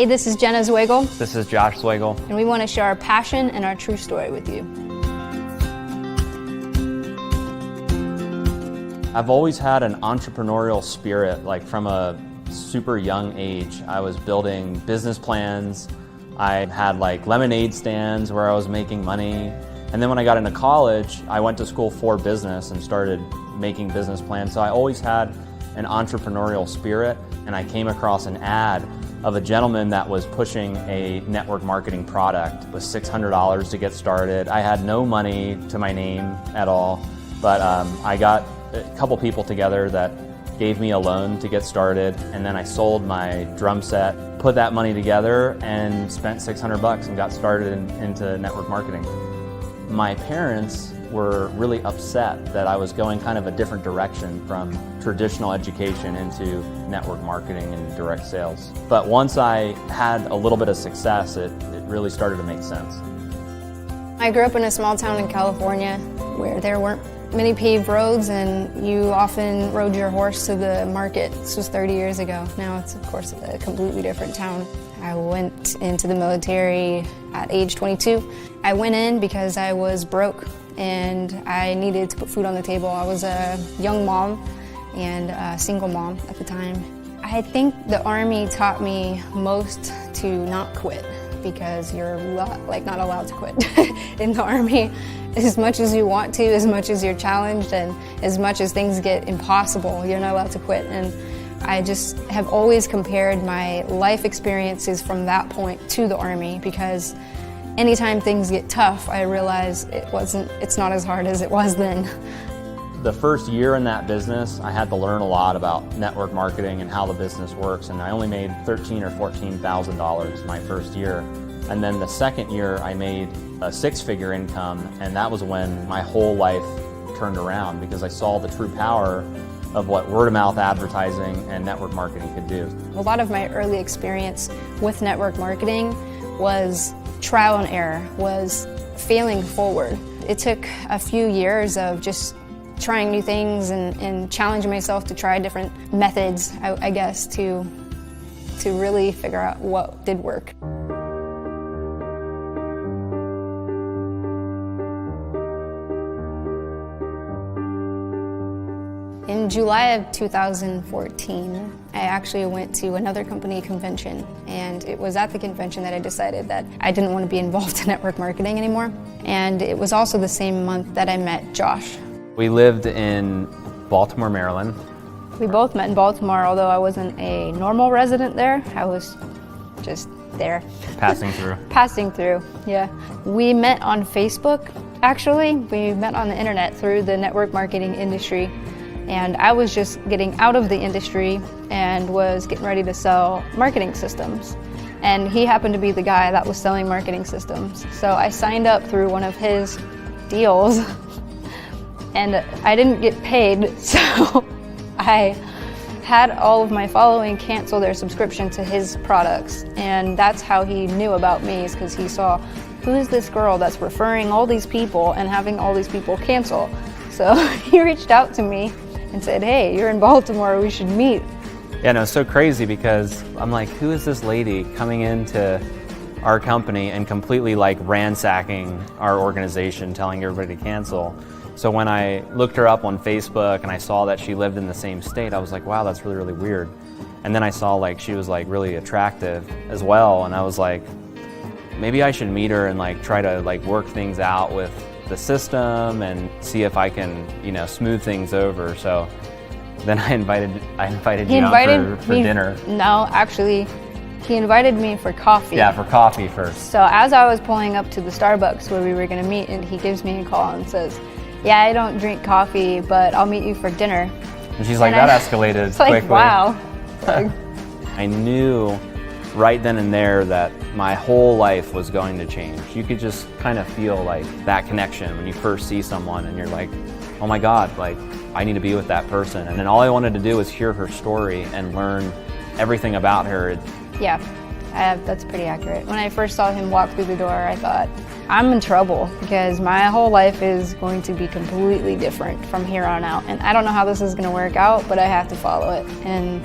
Hey, this is Jenna Zwagil. This is Josh Zwagil. And we want to share our passion and our true story with you. I've always had an entrepreneurial spirit, like from a super young age. I was building business plans. I had like lemonade stands where I was making money. And then when I got into college, I went to school for business and started making business plans. So I always had an entrepreneurial spirit, and I came across an ad of a gentleman that was pushing a network marketing product. It was $600 to get started. I had no money to my name at all, but I got a couple people together that gave me a loan to get started, and then I sold my drum set, put that money together, and spent $600 and got started into network marketing. My parents were really upset that I was going kind of a different direction from traditional education into network marketing and direct sales. But once I had a little bit of success, it really started to make sense. I grew up in a small town in California where there weren't many paved roads, and you often rode your horse to the market. This was 30 years ago. Now it's, of course, a completely different town. I went into the military at age 22. I went in because I was broke and I needed to put food on the table. I was a young mom and a single mom at the time. I think the Army taught me most to not quit, because you're not allowed to quit in the Army. As much as you want to, as much as you're challenged, and as much as things get impossible, you're not allowed to quit. And I just have always compared my life experiences from that point to the Army, because anytime things get tough, I realize it's not as hard as it was then. The first year in that business, I had to learn a lot about network marketing and how the business works, and I only made $13,000 or $14,000 my first year. And then the second year, I made a six-figure income, and that was when my whole life turned around, because I saw the true power of what word-of-mouth advertising and network marketing could do. A lot of my early experience with network marketing was trial and error, was failing forward. It took a few years of just trying new things and challenging myself to try different methods, I guess, to really figure out what did work. In July of 2014, I actually went to another company convention, and it was at the convention that I decided that I didn't want to be involved in network marketing anymore. And it was also the same month that I met Josh. We lived in Baltimore, Maryland. We both met in Baltimore, although I wasn't a normal resident there. I was just there. Passing through. Passing through, yeah. We met on Facebook, actually. We met on the internet through the network marketing industry. And I was just getting out of the industry and was getting ready to sell marketing systems. And he happened to be the guy that was selling marketing systems. So I signed up through one of his deals, and I didn't get paid, so I had all of my following cancel their subscription to his products. And that's how he knew about me, is because he saw, who is this girl that's referring all these people and having all these people cancel? So he reached out to me and said, hey, you're in Baltimore, we should meet. Yeah, no, it's so crazy, because I'm like, who is this lady coming into our company and completely like ransacking our organization, telling everybody to cancel? So when I looked her up on Facebook and I saw that she lived in the same state, I was like, wow, that's really, really weird. And then I saw like she was like really attractive as well, and I was like, maybe I should meet her and like try to like work things out with the system and see if I can, smooth things over. So then I invited you out for dinner. No, actually, he invited me for coffee. Yeah, for coffee first. So as I was pulling up to the Starbucks where we were going to meet, and he gives me a call and says, yeah, I don't drink coffee, but I'll meet you for dinner. And she's like, that escalated it's quickly. Like, wow. I knew right then and there that my whole life was going to change. You could just kind of feel like that connection when you first see someone and you're like, oh my God, like I need to be with that person. And then all I wanted to do was hear her story and learn everything about her. Yeah, that's pretty accurate. When I first saw him walk through the door, I thought, I'm in trouble, because my whole life is going to be completely different from here on out. And I don't know how this is going to work out, but I have to follow it. And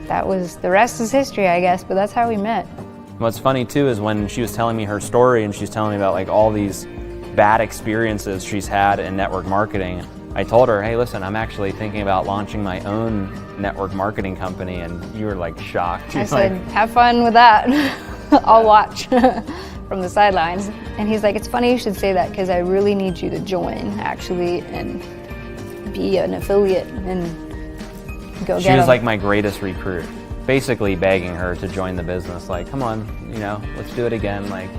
the rest is history, I guess, but that's how we met. What's funny too is when she was telling me her story and she's telling me about like all these bad experiences she's had in network marketing, I told her, hey, listen, I'm actually thinking about launching my own network marketing company, and you were like shocked. I said, have fun with that. I'll watch from the sidelines. And he's like, it's funny you should say that because I really need you to join actually and be an affiliate and go get She was them. like my greatest recruit, basically begging her to join the business. Like, come on, let's do it again. Like,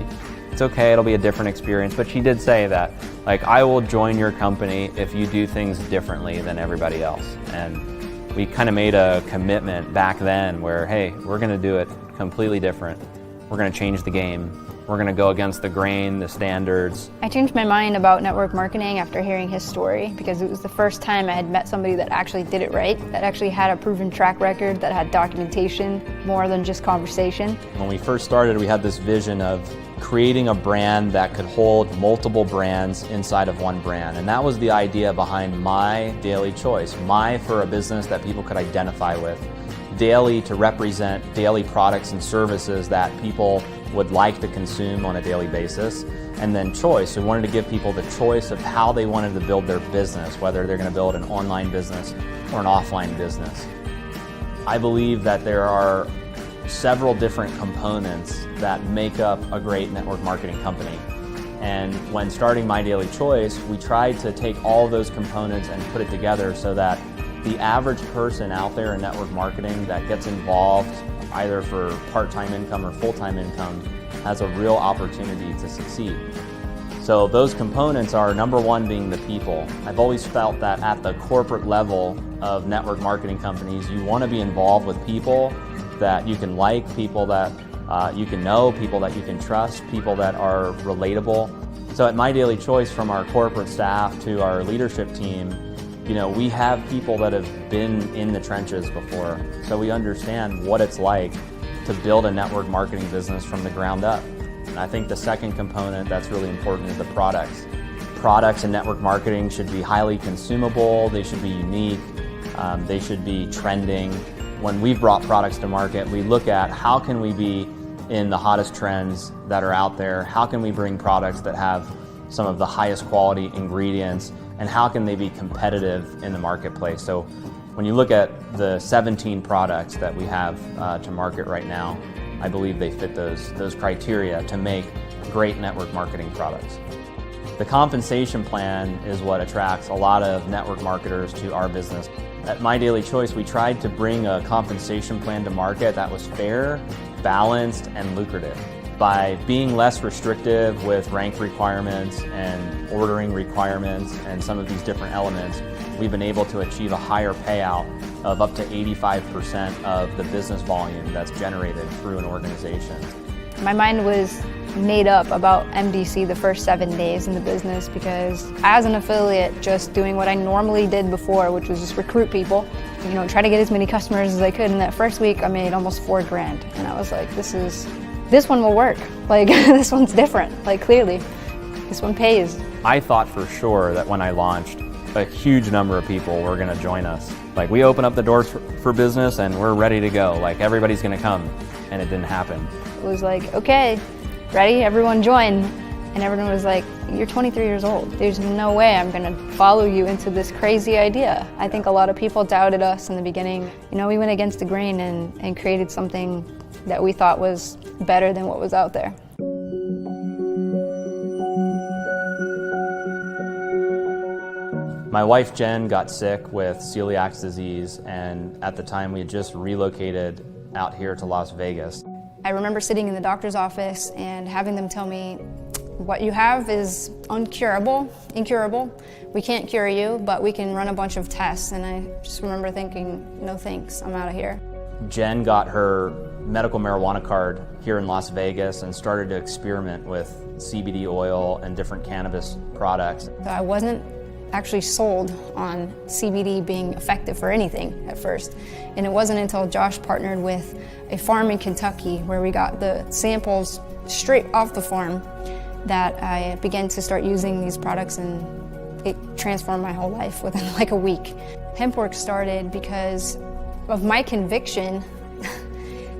it's okay, it'll be a different experience. But she did say that, like, I will join your company if you do things differently than everybody else. And we kind of made a commitment back then where, hey, we're gonna do it completely different. We're gonna change the game. We're gonna go against the grain, the standards. I changed my mind about network marketing after hearing his story because it was the first time I had met somebody that actually did it right, that actually had a proven track record, that had documentation more than just conversation. When we first started, we had this vision of creating a brand that could hold multiple brands inside of one brand. And that was the idea behind MyDailyChoice. My for a business that people could identify with. Daily to represent daily products and services that people would like to consume on a daily basis. And then choice, we wanted to give people the choice of how they wanted to build their business, whether they're going to build an online business or an offline business. I believe that there are several different components that make up a great network marketing company. And when starting MyDailyChoice, we tried to take all of those components and put it together so that the average person out there in network marketing that gets involved either for part-time income or full-time income has a real opportunity to succeed. So those components are, number one, being the people. I've always felt that at the corporate level of network marketing companies, you want to be involved with people that you can like, people that you can know, people that you can trust, people that are relatable. So at MyDailyChoice, from our corporate staff to our leadership team, we have people that have been in the trenches before. So we understand what it's like to build a network marketing business from the ground up. And I think the second component that's really important is the products. Products in network marketing should be highly consumable, they should be unique, they should be trending. When we've brought products to market, we look at how can we be in the hottest trends that are out there, how can we bring products that have some of the highest quality ingredients, and how can they be competitive in the marketplace. So when you look at the 17 products that we have to market right now, I believe they fit those criteria to make great network marketing products. The compensation plan is what attracts a lot of network marketers to our business. At MyDailyChoice, we tried to bring a compensation plan to market that was fair, balanced, and lucrative. By being less restrictive with rank requirements and ordering requirements and some of these different elements, we've been able to achieve a higher payout of up to 85% of the business volume that's generated through an organization. My mind was made up about MDC the first 7 days in the business because as an affiliate, just doing what I normally did before, which was just recruit people, try to get as many customers as I could. In that first week, I made almost $4,000. And I was like, this one will work. Like, this one's different. Like, clearly, this one pays. I thought for sure that when I launched, a huge number of people were gonna join us. Like, we open up the doors for business and we're ready to go. Like, everybody's gonna come, and it didn't happen. It was like, okay, ready, everyone join. And everyone was like, you're 23 years old. There's no way I'm gonna follow you into this crazy idea. I think a lot of people doubted us in the beginning. We went against the grain and created something that we thought was better than what was out there. My wife Jen got sick with celiac disease, and at the time we had just relocated out here to Las Vegas. I remember sitting in the doctor's office and having them tell me, what you have is incurable. We can't cure you, but we can run a bunch of tests. And I just remember thinking, no thanks, I'm out of here. Jen got her medical marijuana card here in Las Vegas and started to experiment with CBD oil and different cannabis products. So I wasn't actually sold on CBD being effective for anything at first. And it wasn't until Josh partnered with a farm in Kentucky where we got the samples straight off the farm that I began to start using these products, and it transformed my whole life within like a week. Hempwork started because of my conviction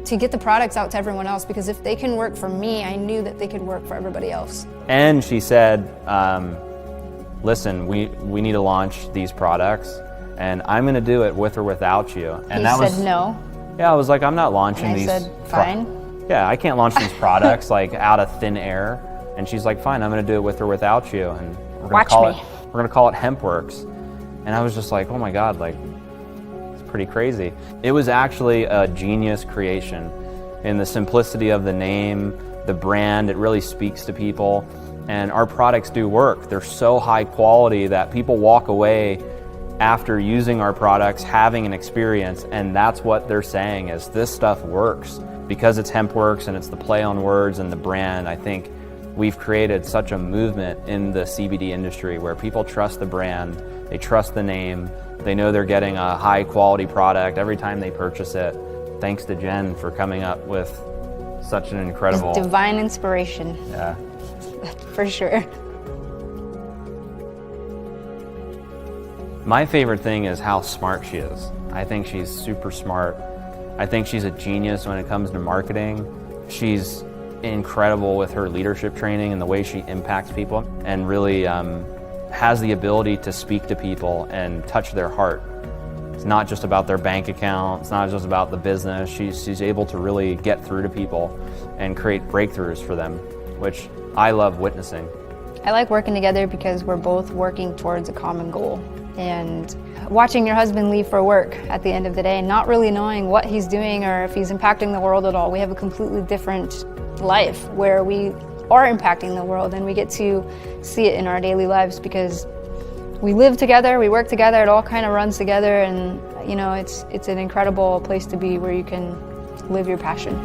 to get the products out to everyone else, because if they can work for me, I knew that they could work for everybody else. And she said, listen, we need to launch these products, and I'm going to do it with or without you. And He said no. Yeah, I was like, I'm not launching And I these. said, fine. Yeah, I can't launch these products like out of thin air. And she's like, fine, I'm going to do it with or without you. And we're going to call it HempWorks. And I was just like, oh my God, like, it's pretty crazy. It was actually a genius creation in the simplicity of the name, the brand. It really speaks to people. And our products do work. They're so high quality that people walk away after using our products, having an experience, and that's what they're saying is this stuff works. Because it's HempWorks and it's the play on words and the brand, I think we've created such a movement in the CBD industry where people trust the brand, they trust the name, they know they're getting a high quality product every time they purchase it. Thanks to Jen for coming up with such an incredible... It's divine inspiration. Yeah. For sure. My favorite thing is how smart she is. I think she's super smart. I think she's a genius when it comes to marketing. She's incredible with her leadership training and the way she impacts people, and really has the ability to speak to people and touch their heart. It's not just about their bank account, it's not just about the business. She's able to really get through to people and create breakthroughs for them, which I love witnessing. I like working together because we're both working towards a common goal. And watching your husband leave for work at the end of the day, not really knowing what he's doing or if he's impacting the world at all. We have a completely different life where we are impacting the world, and we get to see it in our daily lives because we live together, we work together, it all kind of runs together, and you know, it's an incredible place to be where you can live your passion.